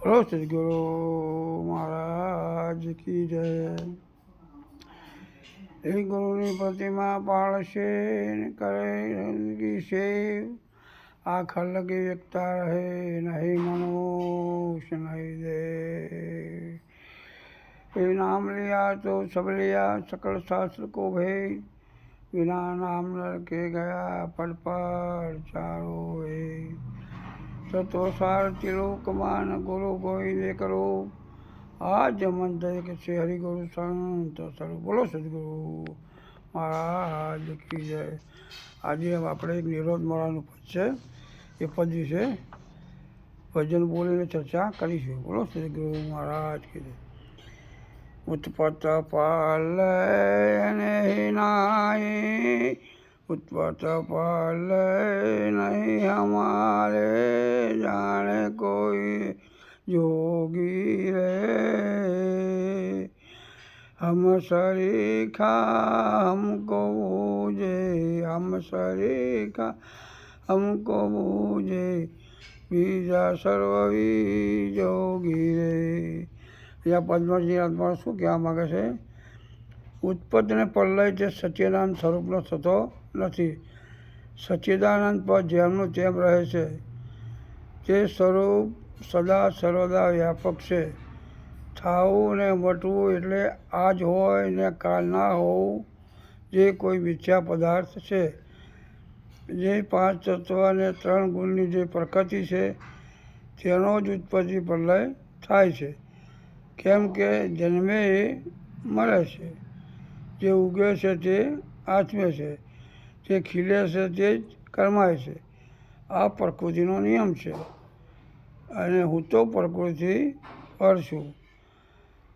બોલો સદગુરુ મહારાજ કી જય। એ ગુરુની પ્રતિમા પાળશે ને કરે જિંદગી સેવ, આ ખલકી એકતા રહે નહીં મનુષ્ય નહીં देव। ये नाम लिया तो सब लिया सकल शास्त्र को भेद, बिना नाम नर के गया पद पर चारो वेद। तत्वसार त्रिलोक मान गुरु गोविंद करो, आज मंत्र एक से हरि गुरु संत स्वरूप। बोलो સદગુરુ મહારાજ કી જય। આજે આપણે એક નિરોધ માળાનું પદ છે, એ પદ વિશે ભજન બોલીને ચર્ચા કરીશું। બોલો સદગુરુ મહારાજ કી જય। उत्पत पाल नहीं नाई, उत्पत पाल नहीं हमारे, जाने कोई जोगी रे। हम सरीखा हमको बूझे, हम सरीखा हमको बूझे, बीजा सर्ववी जोगी रे। यहाँ પદ્મજી આત્મા શું કહેવા માગે છે? ઉત્પત્તિ અને પ્રલય તે સચ્ચિદાનંદ સ્વરૂપનો થતો નથી। સચ્ચિદાનંદ પર જેમનું તેમ રહે છે, તે સ્વરૂપ સદા સર્વદા વ્યાપક છે। થાવું ને મટવું એટલે આજ હોય ને કાલ ના હોવું, જે કોઈ મિથ્યા પદાર્થ છે। જે પાંચ તત્વ અને ત્રણ ગુણની જે પ્રકૃતિ છે, તેનો જ ઉત્પત્તિ પ્રલય થાય છે। કેમ કે જન્મે એ મળે છે, જે ઉગે છે તે આત્મે છે, જે ખીલે છે તે જ કર્માય છે। આ પ્રકૃતિનો નિયમ છે, અને હું તો પ્રકૃતિ પર છું।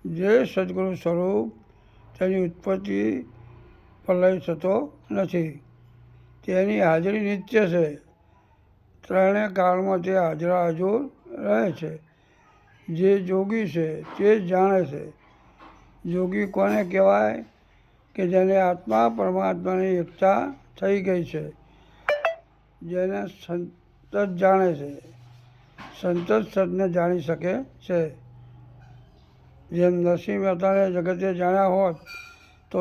જે સદગુરુ સ્વરૂપ, તેની ઉત્પત્તિ પ્રલય થતો નથી। તેની હાજરી નિત્ય છે, ત્રણેય કાળમાં તે હાજરા હજુર રહે છે। જે જોગી છે તે જ જાણે છે। જોગી કોને કહેવાય? કે જેને આત્મા પરમાત્માની એકતા થઈ ગઈ છે, જેને સંત જ જાણે છે। સંત જ સતને જાણી શકે છે। જેમ નરસિંહ મહેતાને જગતે જાણ્યા હોત તો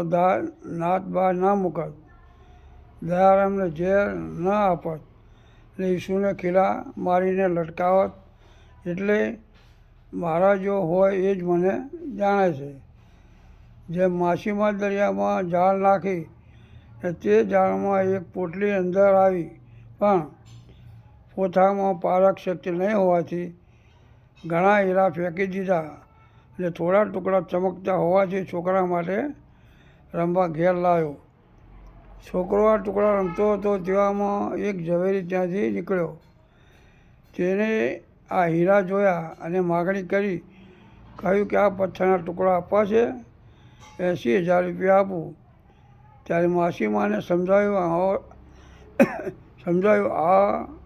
નાત બહાર ના મૂકત, દયારામને ઝેર ન આપત, ને ઈસુને ખીલા મારીને લટકાવત। એટલે મારા જો હોય એ જ મને જાણે છે। જેમ માછીમાર દરિયામાં જાળ નાખી ને તે જાળમાં એક પોટલી અંદર આવી, પણ પોથામાં પારક શક્તિ નહીં હોવાથી ઘણા હીરા ફેંકી દીધા, અને થોડા ટુકડા ચમકતા હોવાથી છોકરા માટે રમવા ઘેર લાવ્યો। છોકરો આ ટુકડા રમતો હતો, તેવામાં એક ઝવેરી ત્યાંથી નીકળ્યો। તેને આ હીરા જોયા અને માગણી કરી, કહ્યું કે આ પથ્થરના ટુકડા આપવા છે, 80,000 રૂપિયા આપું। ત્યારે માછીમારને સમજાયું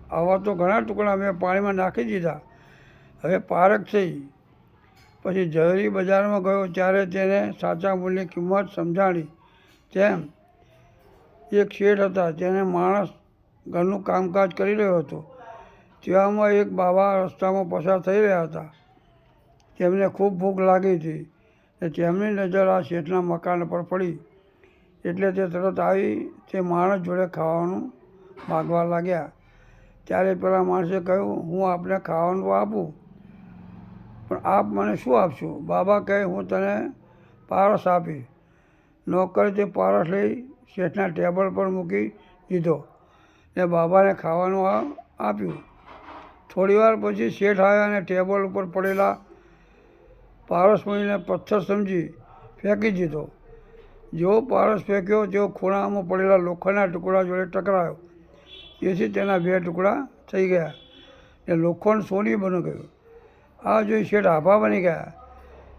આવા તો ઘણા ટુકડા મેં પાણીમાં નાખી દીધા, હવે પારક થઈ। પછી ઝવેરી બજારમાં ગયો, ત્યારે તેને સાચા મૂલ્યની કિંમત સમજાણી। તેમ એક શેઠ હતા, તેને માણસ ઘરનું કામકાજ કરી રહ્યો હતો। તેવામાં એક બાબા રસ્તામાં પસાર થઈ રહ્યા હતા। તેમને ખૂબ ભૂખ લાગી હતી, ને તેમની નજર આ શેઠના મકાન પર પડી, એટલે તે તરત આવી તે માણસ જોડે ખાવાનું માગવા લાગ્યા। ત્યારે પેલા માણસે કહ્યું, હું આપને ખાવાનું તો આપું, પણ આપ મને શું આપશો? બાબા કહે, હું તને પારસ આપીશ। નોકરે તે પારસ લઈ શેઠના ટેબલ પર મૂકી દીધો, ને બાબાને ખાવાનું આપ્યું। થોડી વાર પછી શેઠ આવ્યા અને ટેબલ ઉપર પડેલા પારસમણીને પથ્થર સમજી ફેંકી દીધો। જેવો પારસ ફેંક્યો તેવો ખૂણામાં પડેલા લોખંડના ટુકડા જોડે ટકરાયો, તેથી તેના બે ટુકડા થઈ ગયા, ને લોખંડ સોની બની ગયું। આ જોઈ શેઠ આભા બની ગયા,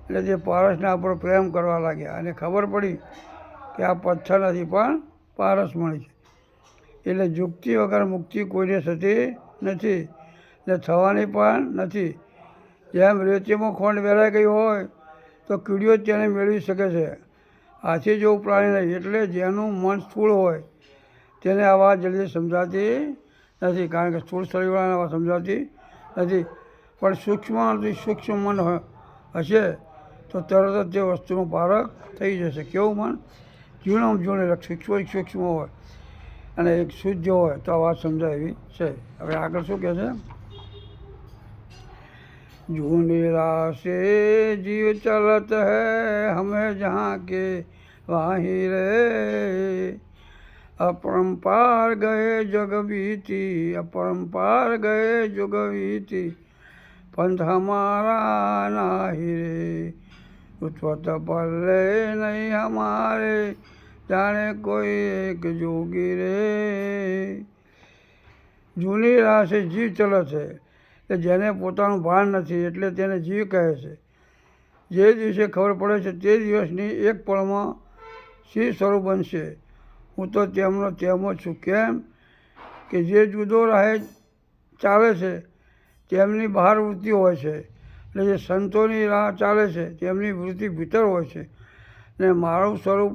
એટલે તે પારસના ઉપર પ્રેમ કરવા લાગ્યા, અને ખબર પડી કે આ પથ્થર નથી પણ પારસમણી છે। એટલે યુક્તિ વગર મુક્તિ કોઈને થતી નથી, ને થવાની પણ નથી। જેમ રેતીમાં ખોંડ વેરાઈ ગઈ હોય તો કીડીઓ જ તેને મેળવી શકે છે, હાથી જેવું પ્રાણી નહીં। એટલે જેનું મન સ્થૂળ હોય તેને આ વાત જલ્દી સમજાતી નથી, કારણ કે સ્થૂળ શરીરવાળાને આ વાત સમજાતી નથી। પણ સૂક્ષ્મથી સૂક્ષ્મ મન હશે તો તરત જ તે વસ્તુનો પારખ થઈ જશે. કેવું મન? ઝીણોમાં ઝીણું સૂક્ષ્મ હોય અને એક શુદ્ધ હોય તો આ વાત સમજાય એવી છે. હવે આગળ શું કહે છે? जूनी राह से जीव चलत है हमें जहाँ के वहीं रे अपरंपार गए जग बीती अपरंपार गए जुग बीती पंथ हमारा नाही रे उत्पत पल्ले नहीं हमारे जाने कोई एक जोगी रे. જૂની રાહ છે જીવ ચલે છે કે જેને પોતાનું ભાન નથી એટલે તેને જીવ કહે છે. જે દિવસે ખબર પડે છે તે દિવસની એક પળમાં શી સ્વરૂપ બનશે. હું તો તેમનો તેમ જ છું. કેમ કે જે જુદો રાહે ચાલે છે તેમની બહાર વૃત્તિ હોય છે એટલે જે સંતોની રાહ ચાલે છે તેમની વૃત્તિ ભીતર હોય છે. ને મારું સ્વરૂપ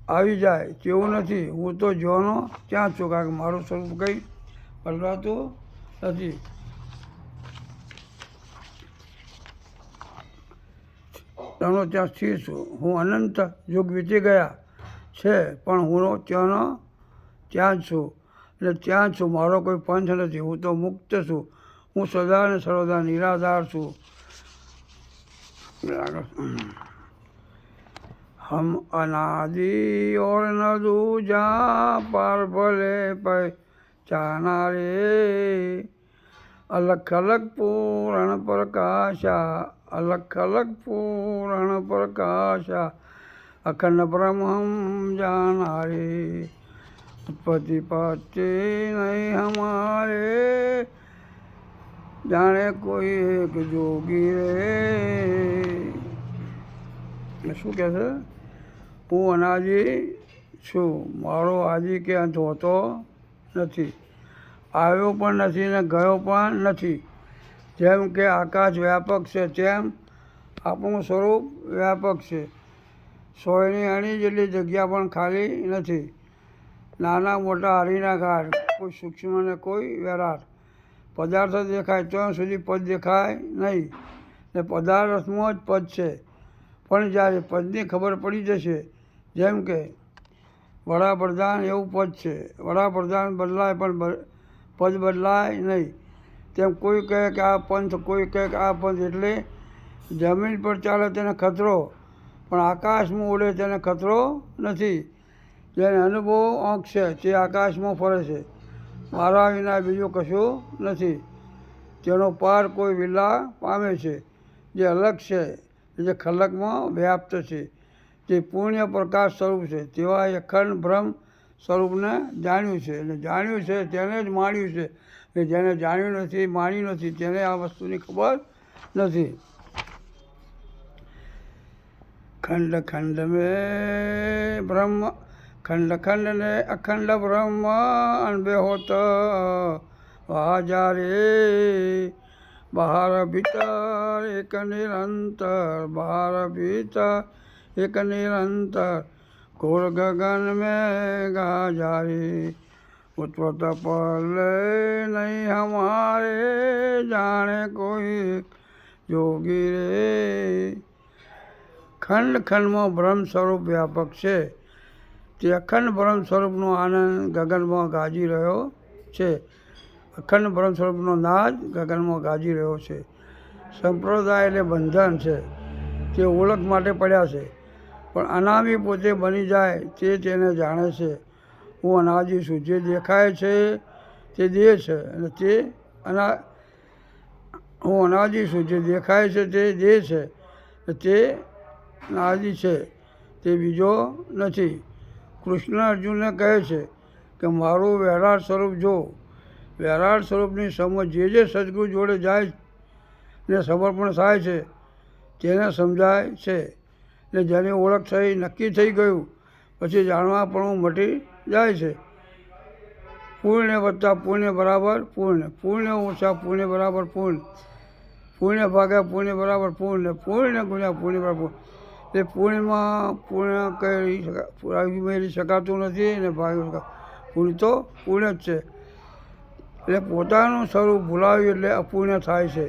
આવી જાય તેવું નથી. હું તો જ્યોનો ત્યાં છું કારણ કે મારું સ્વરૂપ કંઈ બદલાતું નથી. ત્યાંનો ત્યાં સ્થિર છું. હું અનંત યુગ વીતી ગયા છે પણ હું ત્યાંનો ત્યાં જ છું એટલે ત્યાં જ છું. મારો કોઈ પંથ નથી. હું તો મુક્ત છું. હું સદા અને સર્વદા નિરાધાર છું. हम अनादि और न दूजा पार भले पहचाना रे अलग अलग पूर्ण प्रकाशा अलग अलग पूर्ण प्रकाशा अखंड ब्रह्म हम जाना रे उत्पत्ति पाते नहीं हमारे जाने कोई एक जोगी रे. શું કહે છે? હું અનાદિ છું. મારો આદિ કે અંત હોતો નથી. આવ્યો પણ નથી ને ગયો પણ નથી. જેમ કે આકાશ વ્યાપક છે તેમ આપણું સ્વરૂપ વ્યાપક છે. 100ની અણી જેટલી જગ્યા પણ ખાલી નથી. નાના મોટા હરીના ઘાટ, કોઈ સૂક્ષ્મ ને કોઈ વિરાટ. પદાર્થ દેખાય ત્યાં સુધી પદ દેખાય નહીં ને પદાર્થમાં જ પદ છે. પણ જ્યારે પદની ખબર પડી જશે જેમ કે વડાપ્રધાન એવું પદ છે. વડાપ્રધાન બદલાય પણ પદ બદલાય નહીં. તેમ કોઈ કહે કે આ પંથ કોઈ કહે કે આ પંથ એટલે જમીન પર ચાલે તેને ખતરો પણ આકાશમાં ઉડે તેને ખતરો નથી. જેને અનુભવ આંખ છે તે આકાશમાં ફરે છે. મારા વિના બીજું કશું નથી. તેનો પાર કોઈ વિલા પામે છે જે અલગ છે જે ખલકમાં વ્યાપ્ત છે જે પૂર્ણ પ્રકાશ સ્વરૂપ છે તેવા અખંડ બ્રહ્મ સ્વરૂપને જાણ્યું છે. એટલે જાણ્યું છે તેને જ માણ્યું છે. કે જેને જાણ્યું નથી માણ્યું નથી તેને આ વસ્તુની ખબર નથી. ખંડ ખંડ મેં બ્રહ્મ ખંડ ખંડ ને અખંડ બ્રહ્મ અનબે હોત વાજારે બહાર ભીતર એક નિરંતર બહાર ભીતર એક નિરંતર ઘોર ગગન મેં ગાજારી उत्पत पल्ले नहीं हमारे जाने कोई जोगी रे. ખંડ ખંડમાં બ્રહ્મ સ્વરૂપ વ્યાપક છે. તે અખંડ બ્રહ્મ સ્વરૂપનો આનંદ ગગનમાં ગાજી રહ્યો છે. અખંડ બ્રહ્મ સ્વરૂપનો નાદ ગગનમાં ગાજી રહ્યો છે. સંપ્રદાય એટલે બંધન છે. તે ઓળખ માટે પડ્યા છે પણ અનામી પોતે બની જાય તે તેને જાણે છે. હું અનાદિ છું. જે દેખાય છે તે દેહ છે અને તે હું અનાદિ છું. જે દેખાય છે તે દેહ છે તે અનાદિ છે તે બીજો નથી. કૃષ્ણ અર્જુનને કહે છે કે મારું વહેરાટ સ્વરૂપ જો. વહેરાટ સ્વરૂપની સમજ જે સદગુરુ જોડે જાય ને સમર્પણ થાય છે તેને સમજાય છે. એટલે જેની ઓળખ થઈ નક્કી થઈ ગયું પછી જાણવા પણ મટી જાય છે. પૂર્ણ વત્તા પુણ્ય બરાબર પૂર્ણ. પૂર્ણ ઓછા પુણ્ય બરાબર પૂર્ણ. પુણ્ય ભાગ્યા પુણ્ય બરાબર પૂર્ણ. પૂર્ણ ગુણ્યા પુણ્ય બરાબર પૂર્ણ. એ પૂર્ણમાં પૂર્ણ કરી મેળવી શકાતું નથી અને ભાગ્ય પૂર્ણ તો પૂર્ણ જ છે. એટલે પોતાનું સ્વરૂપ ભૂલાવ્યું એટલે અપૂર્ણ થાય છે.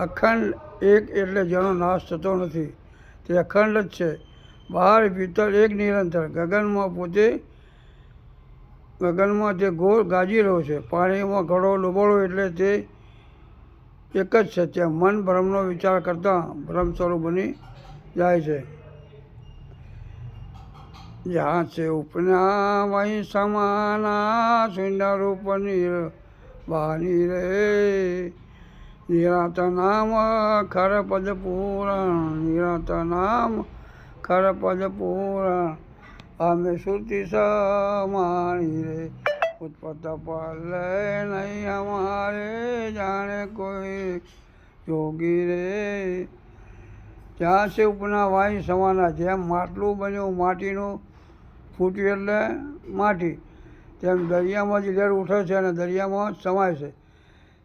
અખંડ એક એટલે જેનો નાશ થતો નથી, તે અખંડ જ છે. બહાર ભીતર એક નિરંતર, ગગનમાં તે ઘોર ગાજી રહ્યો છે. પાણીમાં ઘડો ડૂબોળો એટલે તે એક જ છે. ત્યાં મન બ્રહ્મનો વિચાર કરતાં બ્રહ્મ સ્વરૂપ બની જાય છે. જ્યાં છે ઉપના વહી સમાના, શૂન્ય રૂપ નિર્વાણી રે. નિરાત નામ ખર પદ પૂરણ, નિરાત નામ ખર પદ પૂરણ. અમે શ્રુતિ સમાણી રે. ઉત્પત પલ્લે નહીં અમારે, જાણે કોઈ જોગી રે. જ્યાં છે ઉપના વાઈ સમાના, જેમ માટલું બન્યું માટીનું ફૂટ્યું એટલે માટી, તેમ દરિયામાં જ લહેર ઉઠે છે અને દરિયામાં સમાય છે.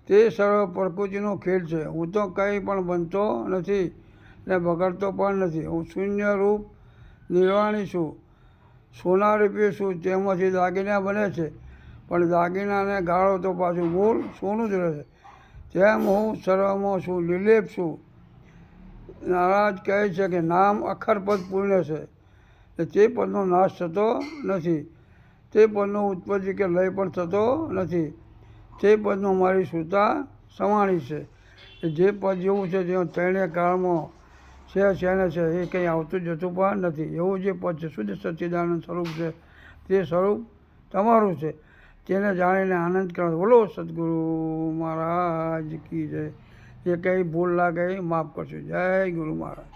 તે સર્વ પ્રકૃતિનો ખેલ છે. હું તો કંઈ પણ બનતો નથી ને બગડતો પણ નથી. હું શૂન્ય રૂપ નિર્વાણી છું. સોના રૂપી છું. તેમાંથી દાગીના બને છે, પણ દાગીનાને ગાળો તો પાછું મૂળ સોનું જ રહે છે. તેમ હું સર્વમાં છું, નિર્લેપ છું. નારાજ કહે છે કે નામ અખર પદ પુણ્ય છે, તે પદનો નાશ થતો નથી. તે પદનો ઉત્પત્તિ કે લય પણ થતો નથી. તે પદમાં મારી સુરતા સમાણી છે. જે પદ જેવું છે તેમાં ત્રણેય કાળમાં છે ને છે, એ કંઈ આવતું જતું પણ નથી. એવું જે પદ છે શુદ્ધ સચ્ચિદાનંદ સ્વરૂપ છે, તે સ્વરૂપ તમારું છે. તેને જાણીને આનંદ કરો. બોલો સદગુરુ મહારાજ કી જય. એ કંઈ ભૂલ લાગે માફ કરજો. જય ગુરુ મહારાજ.